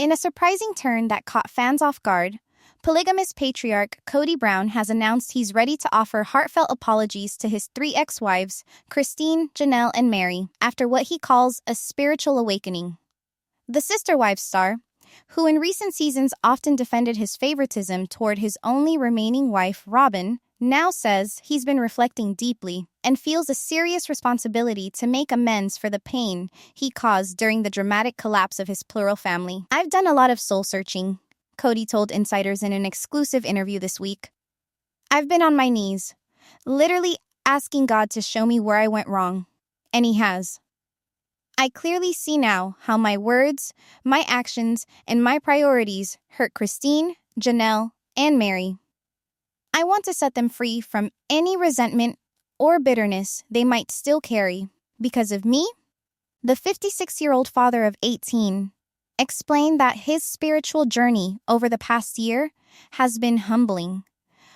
In a surprising turn that caught fans off guard, polygamous patriarch Kody Brown has announced he's ready to offer heartfelt apologies to his 3 ex-wives, Christine, Janelle, and Meri, after what he calls a spiritual awakening. The Sister Wives star, who in recent seasons often defended his favoritism toward his only remaining wife, Robyn, now says he's been reflecting deeply and feels a serious responsibility to make amends for the pain he caused during the dramatic collapse of his plural family. "I've done a lot of soul-searching," Kody told insiders in an exclusive interview this week. "I've been on my knees, literally asking God to show me where I went wrong, and He has. I clearly see now how my words, my actions, and my priorities hurt Christine, Janelle, and Meri. I want to set them free from any resentment or bitterness they might still carry because of me." The 56-year-old father of 18 explained that his spiritual journey over the past year has been humbling,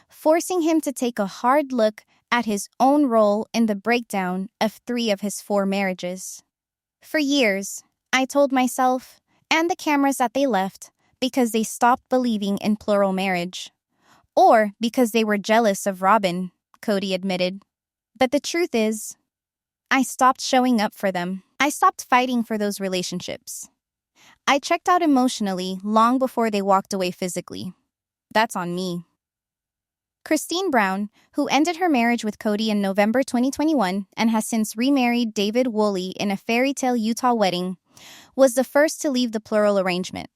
forcing him to take a hard look at his own role in the breakdown of 3 of his 4 marriages. "For years, I told myself and the cameras that they left because they stopped believing in plural marriage, or because they were jealous of Robyn," Kody admitted. "But the truth is, I stopped showing up for them. I stopped fighting for those relationships. I checked out emotionally long before they walked away physically. That's on me." Christine Brown, who ended her marriage with Kody in November 2021 and has since remarried David Woolley in a fairy tale Utah wedding, was the first to leave the plural arrangement.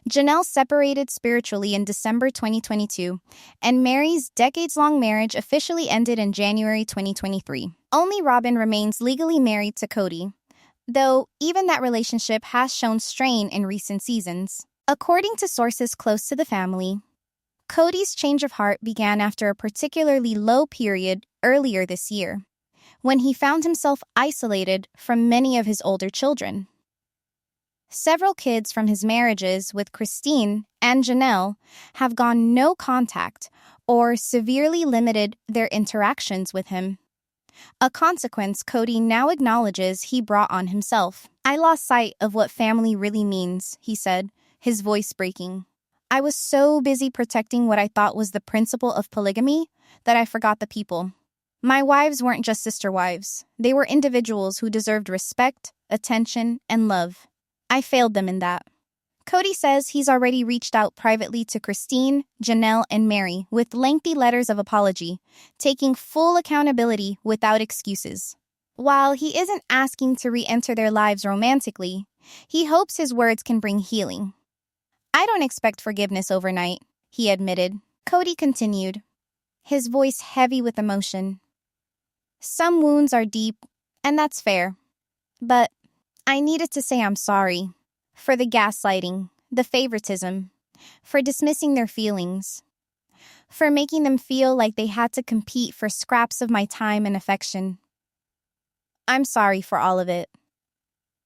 Janelle separated spiritually in December 2022, and Meri's decades-long marriage officially ended in January 2023. Only Robyn remains legally married to Kody, though even that relationship has shown strain in recent seasons. According to sources close to the family, Kody's change of heart began after a particularly low period earlier this year, when he found himself isolated from many of his older children. Several kids from his marriages with Christine and Janelle have gone no contact or severely limited their interactions with him. A consequence Kody now acknowledges he brought on himself. "I lost sight of what family really means," he said, his voice breaking. "I was so busy protecting what I thought was the principle of polygamy that I forgot the people. My wives weren't just sister wives. They were individuals who deserved respect, attention, and love. I failed them in that." Kody says he's already reached out privately to Christine, Janelle, and Meri with lengthy letters of apology, taking full accountability without excuses. While he isn't asking to re-enter their lives romantically, he hopes his words can bring healing. "I don't expect forgiveness overnight," he admitted. Kody continued, his voice heavy with emotion. "Some wounds are deep, and that's fair. But I needed to say I'm sorry for the gaslighting, the favoritism, for dismissing their feelings, for making them feel like they had to compete for scraps of my time and affection. I'm sorry for all of it."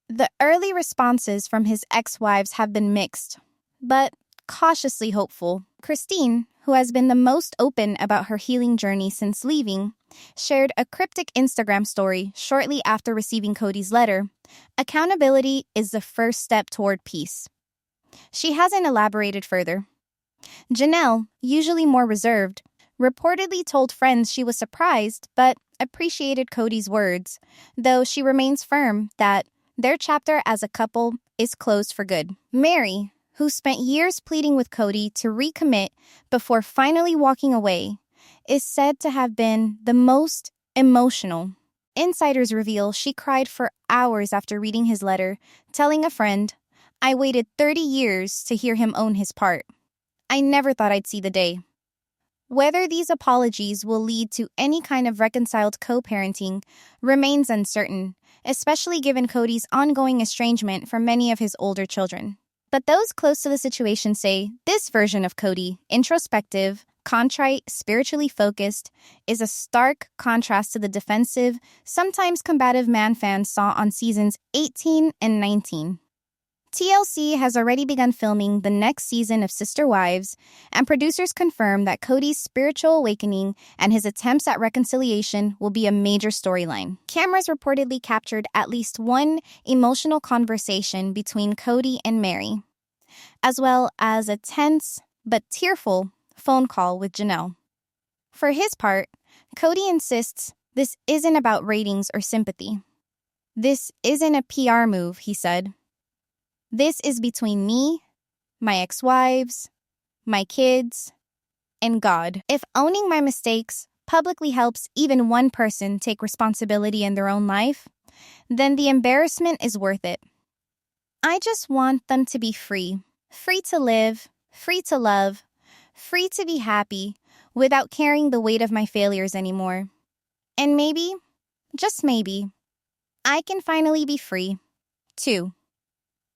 The early responses from his ex-wives have been mixed, but cautiously hopeful. Christine, who has been the most open about her healing journey since leaving, shared a cryptic Instagram story shortly after receiving Kody's letter. "Accountability is the first step toward peace." She hasn't elaborated further. Janelle, usually more reserved, reportedly told friends she was surprised but appreciated Kody's words, though she remains firm that their chapter as a couple is closed for good. Meri, who spent years pleading with Kody to recommit before finally walking away, is said to have been the most emotional. Insiders reveal she cried for hours after reading his letter, telling a friend, "I waited 30 years to hear him own his part. I never thought I'd see the day." Whether these apologies will lead to any kind of reconciled co-parenting remains uncertain, especially given Kody's ongoing estrangement from many of his older children. But those close to the situation say this version of Kody, introspective, contrite, spiritually focused, is a stark contrast to the defensive, sometimes combative man fans saw on seasons 18 and 19. TLC has already begun filming the next season of Sister Wives, and producers confirm that Kody's spiritual awakening and his attempts at reconciliation will be a major storyline. Cameras reportedly captured at least one emotional conversation between Kody and Meri. as well as a tense but tearful phone call with Janelle. For his part, Kody insists this isn't about ratings or sympathy. This isn't a PR move, he said. This is between me, my ex-wives, my kids, and God. If owning my mistakes publicly helps even one person take responsibility in their own life, then the embarrassment is worth it. I just want them to be free. Free to live, free to love, free to be happy without carrying the weight of my failures anymore. And maybe, just maybe, I can finally be free, too.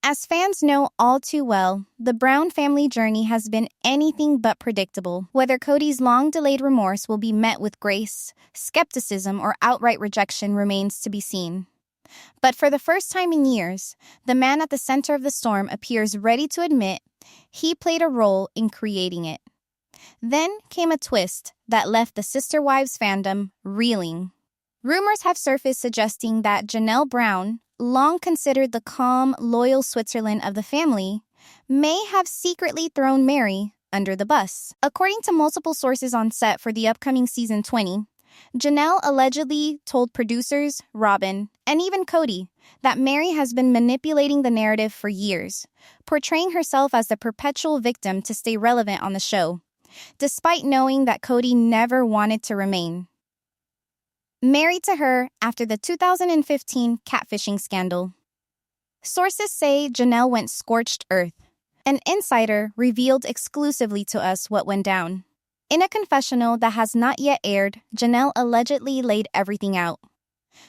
As fans know all too well, the Brown family journey has been anything but predictable. Whether Kody's long-delayed remorse will be met with grace, skepticism, or outright rejection remains to be seen. But for the first time in years, the man at the center of the storm appears ready to admit he played a role in creating it. Then came a twist that left the Sister Wives fandom reeling. Rumors have surfaced suggesting that Janelle Brown, long considered the calm, loyal Switzerland of the family, may have secretly thrown Meri under the bus. According to multiple sources on set for the upcoming season 20, Janelle allegedly told producers, Robin, and even Kody, that Meri has been manipulating the narrative for years, portraying herself as the perpetual victim to stay relevant on the show, despite knowing that Kody never wanted to remain. Married to her after the 2015 catfishing scandal. Sources say Janelle went scorched earth. An insider revealed exclusively to us what went down. In a confessional that has not yet aired, Janelle allegedly laid everything out.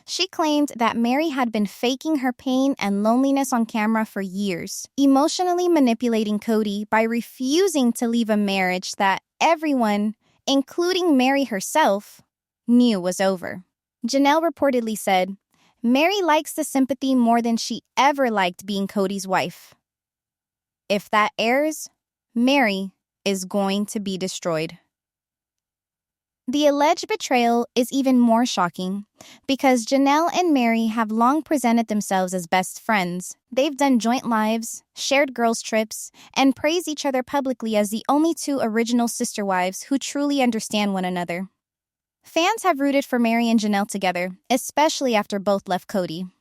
She claimed that Meri had been faking her pain and loneliness on camera for years, emotionally manipulating Kody by refusing to leave a marriage that everyone, including Meri herself, knew was over. Janelle reportedly said, Meri likes the sympathy more than she ever liked being Kody's wife. If that airs, Meri is going to be destroyed. The alleged betrayal is even more shocking because Janelle and Meri have long presented themselves as best friends. They've done joint lives, shared girls' trips, and praised each other publicly as the only two original sister wives who truly understand one another. Fans have rooted for Meri and Janelle together, especially after both left Kody.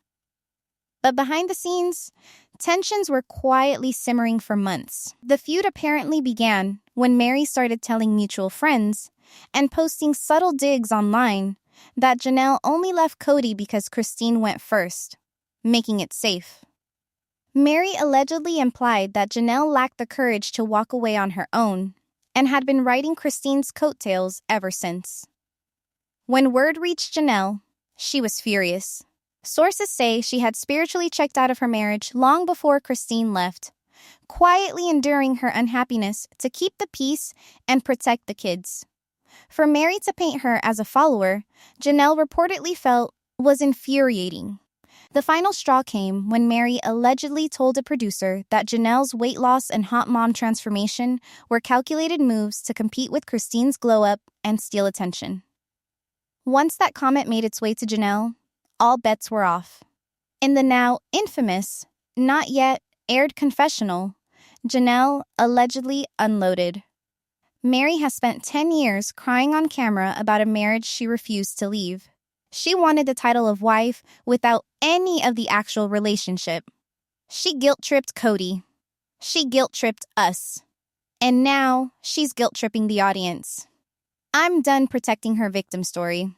But behind the scenes, tensions were quietly simmering for months. The feud apparently began when Meri started telling mutual friends and posting subtle digs online that Janelle only left Kody because Christine went first, making it safe. Meri allegedly implied that Janelle lacked the courage to walk away on her own and had been riding Christine's coattails ever since. When word reached Janelle, she was furious. Sources say she had spiritually checked out of her marriage long before Christine left, quietly enduring her unhappiness to keep the peace and protect the kids. For Meri to paint her as a follower, Janelle reportedly felt was infuriating. The final straw came when Meri allegedly told a producer that Janelle's weight loss and hot mom transformation were calculated moves to compete with Christine's glow-up and steal attention. Once that comment made its way to Janelle, all bets were off. In the now infamous, not yet aired confessional, Janelle allegedly unloaded. Meri has spent 10 years crying on camera about a marriage she refused to leave. She wanted the title of wife without any of the actual relationship. She guilt-tripped Kody. She guilt-tripped us. And now she's guilt-tripping the audience. I'm done protecting her victim story.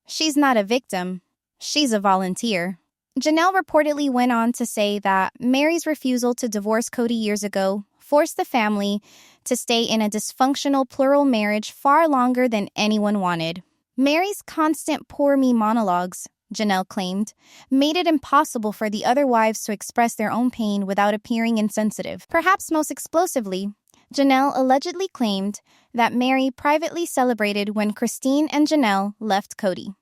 She's not a victim. She's a volunteer. Janelle reportedly went on to say that Meri's refusal to divorce Kody years ago forced the family to stay in a dysfunctional plural marriage far longer than anyone wanted. Meri's constant poor me monologues, Janelle claimed, made it impossible for the other wives to express their own pain without appearing insensitive. Perhaps most explosively, Janelle allegedly claimed that Meri privately celebrated when Christine and Janelle left Kody,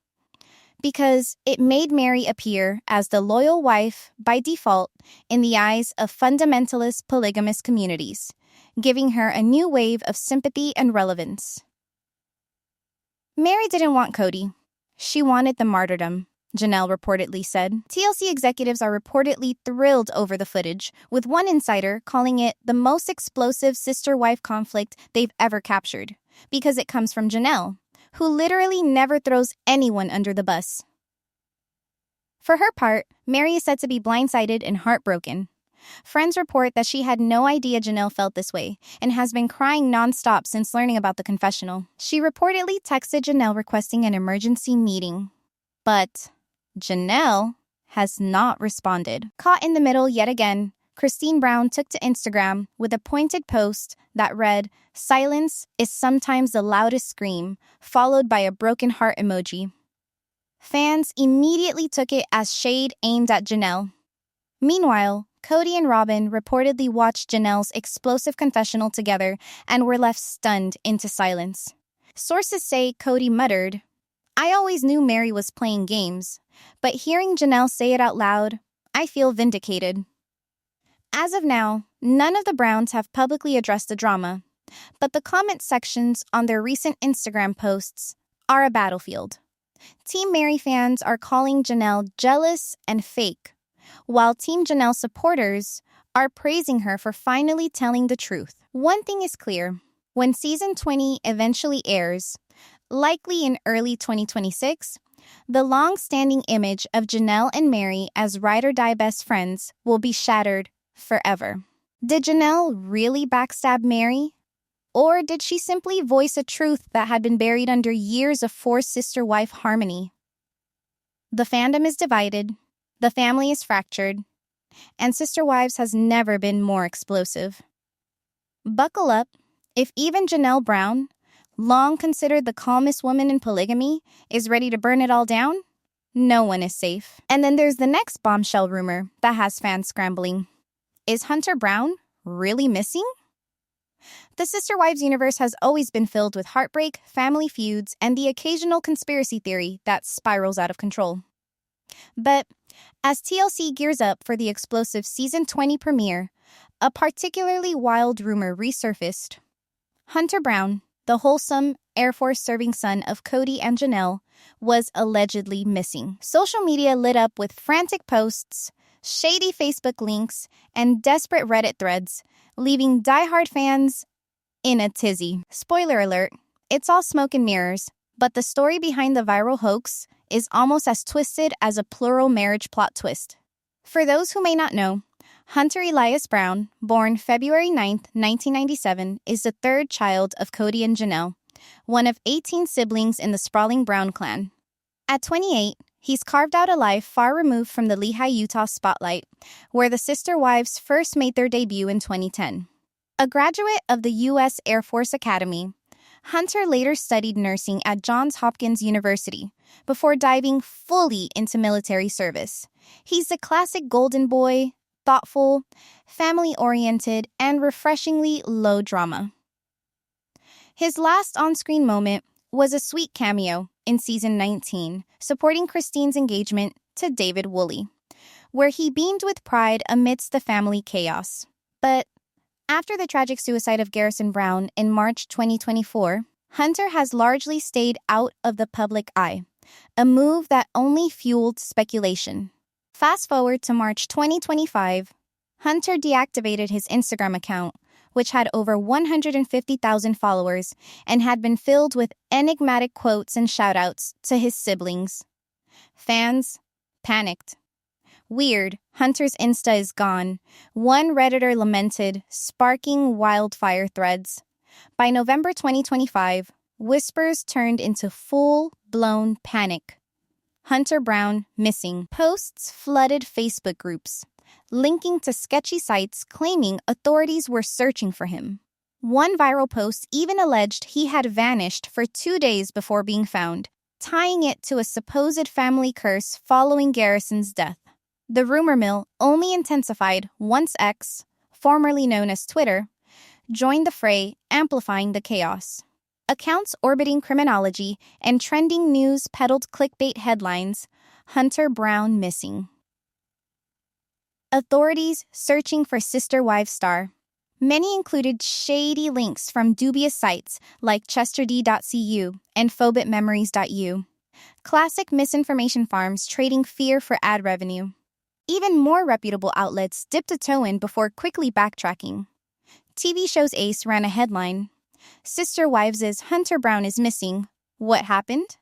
because it made Meri appear as the loyal wife by default in the eyes of fundamentalist polygamous communities, giving her a new wave of sympathy and relevance. Meri didn't want Kody. She wanted the martyrdom, Janelle reportedly said. TLC executives are reportedly thrilled over the footage, with one insider calling it the most explosive sister-wife conflict they've ever captured, because it comes from Janelle, who literally never throws anyone under the bus. For her part, Meri is said to be blindsided and heartbroken. Friends report that she had no idea Janelle felt this way and has been crying nonstop since learning about the confessional. She reportedly texted Janelle requesting an emergency meeting. But Janelle has not responded. Caught in the middle yet again, Kody Brown took to Instagram with a pointed post that read, "Silence is sometimes the loudest scream," followed by a broken heart emoji. Fans immediately took it as shade aimed at Janelle. Meanwhile, Kody and Robin reportedly watched Janelle's explosive confessional together and were left stunned into silence. Sources say Kody muttered, "I always knew Meri was playing games, but hearing Janelle say it out loud, I feel vindicated." As of now, none of the Browns have publicly addressed the drama, but the comment sections on their recent Instagram posts are a battlefield. Team Meri fans are calling Janelle jealous and fake, while Team Janelle supporters are praising her for finally telling the truth. One thing is clear: when season 20 eventually airs, likely in early 2026, the long-standing image of Janelle and Meri as ride-or-die best friends will be shattered forever. Did Janelle really backstab Meri? Or did she simply voice a truth that had been buried under years of forced sister-wife harmony? The fandom is divided, the family is fractured, and Sister Wives has never been more explosive. Buckle up, if even Janelle Brown, long considered the calmest woman in polygamy, is ready to burn it all down, no one is safe. And then there's the next bombshell rumor that has fans scrambling. Is Hunter Brown really missing? The Sister Wives universe has always been filled with heartbreak, family feuds, and the occasional conspiracy theory that spirals out of control. But as TLC gears up for the explosive season 20 premiere, a particularly wild rumor resurfaced. Hunter Brown, the wholesome Air Force-serving son of Kody and Janelle, was allegedly missing. Social media lit up with frantic posts, shady Facebook links, and desperate Reddit threads, leaving diehard fans in a tizzy. Spoiler alert, it's all smoke and mirrors, but the story behind the viral hoax is almost as twisted as a plural marriage plot twist. For those who may not know, Hunter Elias Brown, born February 9th, 1997, is the third child of Kody and Janelle, one of 18 siblings in the sprawling Brown clan. At 28, he's carved out a life far removed from the Lehi, Utah spotlight, where the Sister Wives first made their debut in 2010. A graduate of the U.S. Air Force Academy, Hunter later studied nursing at Johns Hopkins University before diving fully into military service. He's the classic golden boy, thoughtful, family-oriented, and refreshingly low drama. His last on-screen moment was a sweet cameo in season 19, supporting Kody's engagement to David Woolley, where he beamed with pride amidst the family chaos. But after the tragic suicide of Garrison Brown in March 2024, Hunter has largely stayed out of the public eye, a move that only fueled speculation. Fast forward to March 2025, Hunter deactivated his Instagram account, which had over 150,000 followers and had been filled with enigmatic quotes and shoutouts to his siblings. Fans panicked. Weird, Hunter's Insta is gone, one Redditor lamented, sparking wildfire threads. By November 2025, whispers turned into full-blown panic. Hunter Brown missing. Posts flooded Facebook groups, linking to sketchy sites claiming authorities were searching for him. One viral post even alleged he had vanished for 2 days before being found, tying it to a supposed family curse following Garrison's death. The rumor mill only intensified once X, formerly known as Twitter, joined the fray, amplifying the chaos. Accounts orbiting criminology and trending news peddled clickbait headlines, Hunter Brown missing. Authorities searching for Sister Wives star. Many included shady links from dubious sites like chesterd.cu and phobitmemories.u. Classic misinformation farms trading fear for ad revenue. Even more reputable outlets dipped a toe in before quickly backtracking. TV show's Ace ran a headline, "Sister Wives' Hunter Brown is missing. What happened?"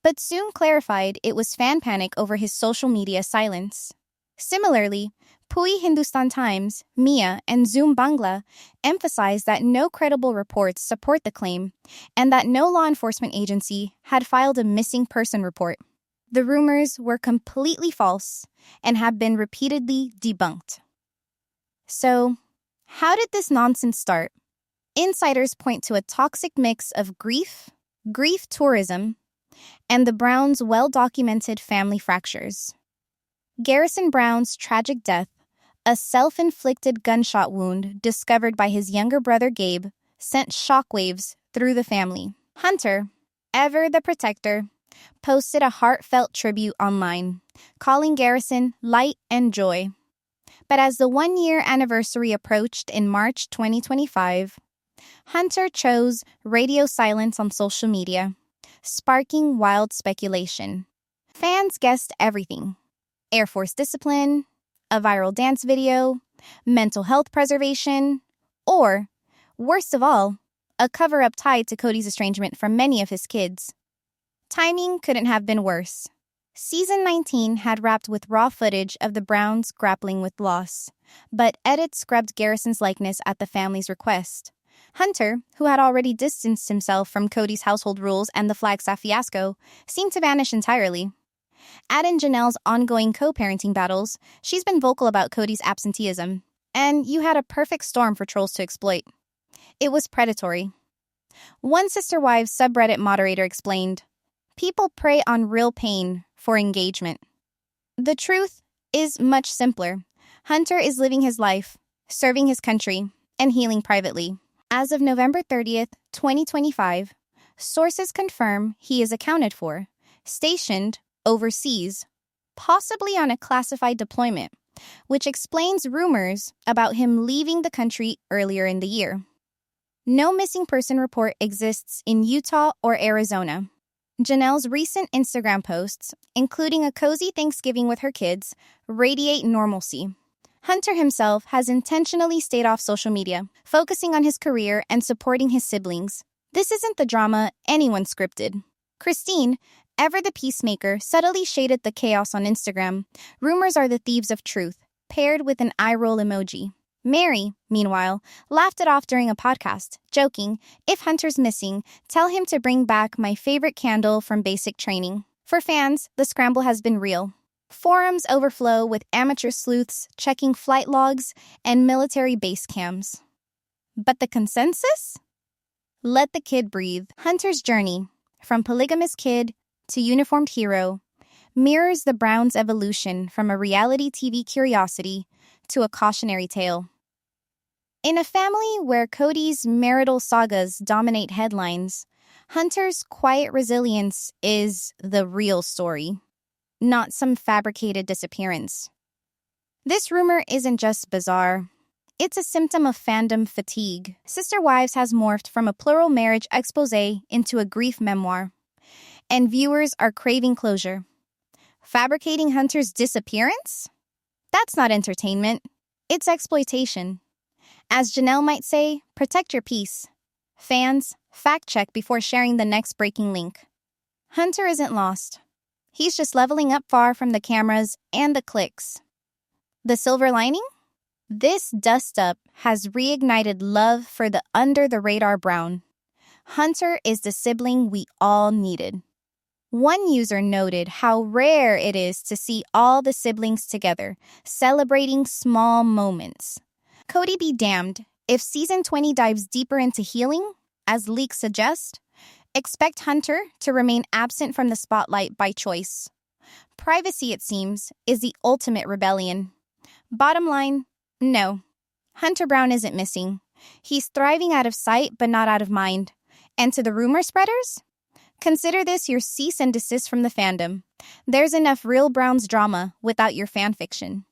But soon clarified it was fan panic over his social media silence. Similarly, Pui Hindustan Times, Mia, and Zoom Bangla emphasized that no credible reports support the claim and that no law enforcement agency had filed a missing person report. The rumors were completely false and have been repeatedly debunked. So, how did this nonsense start? Insiders point to a toxic mix of grief tourism, and the Browns' well-documented family fractures. Garrison Brown's tragic death, a self-inflicted gunshot wound discovered by his younger brother Gabe, sent shockwaves through the family. Hunter, ever the protector, posted a heartfelt tribute online, calling Garrison light and joy. But as the one-year anniversary approached in March 2025, Hunter chose radio silence on social media, sparking wild speculation. Fans guessed everything: Air Force discipline, a viral dance video, mental health preservation, or, worst of all, a cover-up tied to Kody's estrangement from many of his kids. Timing couldn't have been worse. Season 19 had wrapped with raw footage of the Browns grappling with loss, but edits scrubbed Garrison's likeness at the family's request. Hunter, who had already distanced himself from Kody's household rules and the Flagstaff fiasco, seemed to vanish entirely. Add in Janelle's ongoing co-parenting battles, she's been vocal about Kody's absenteeism, and you had a perfect storm for trolls to exploit. It was predatory. One Sister Wives subreddit moderator explained, "People prey on real pain for engagement." The truth is much simpler. Hunter is living his life, serving his country, and healing privately. As of November 30th, 2025, sources confirm he is accounted for, stationed overseas, possibly on a classified deployment, which explains rumors about him leaving the country earlier in the year. No missing person report exists in Utah or Arizona. Janelle's recent Instagram posts, including a cozy Thanksgiving with her kids, radiate normalcy. Hunter himself has intentionally stayed off social media, focusing on his career and supporting his siblings. This isn't the drama anyone scripted. Christine, ever the peacemaker, subtly shaded the chaos on Instagram. Rumors are the thieves of truth, paired with an eye-roll emoji. Meri, meanwhile, laughed it off during a podcast, joking, "If Hunter's missing, tell him to bring back my favorite candle from basic training." For fans, the scramble has been real. Forums overflow with amateur sleuths checking flight logs and military base cams. But the consensus? Let the kid breathe. Hunter's journey, from polygamous kid to uniformed hero, mirrors the Browns' evolution from a reality TV curiosity to a cautionary tale. In a family where Kody's marital sagas dominate headlines, Hunter's quiet resilience is the real story, not some fabricated disappearance. This rumor isn't just bizarre. It's a symptom of fandom fatigue. Sister Wives has morphed from a plural marriage expose into a grief memoir, and viewers are craving closure. Fabricating Hunter's disappearance? That's not entertainment. It's exploitation. As Janelle might say, protect your peace. Fans, fact-check before sharing the next breaking link. Hunter isn't lost. He's just leveling up far from the cameras and the clicks. The silver lining? This dust-up has reignited love for the under-the-radar Brown. Hunter is the sibling we all needed. One user noted how rare it is to see all the siblings together, celebrating small moments. Kody be damned, if Season 20 dives deeper into healing, as leaks suggest, expect Hunter to remain absent from the spotlight by choice. Privacy, it seems, is the ultimate rebellion. Bottom line, no. Hunter Brown isn't missing. He's thriving out of sight but not out of mind. And to the rumor spreaders? Consider this your cease and desist from the fandom. There's enough real Browns drama without your fan fiction.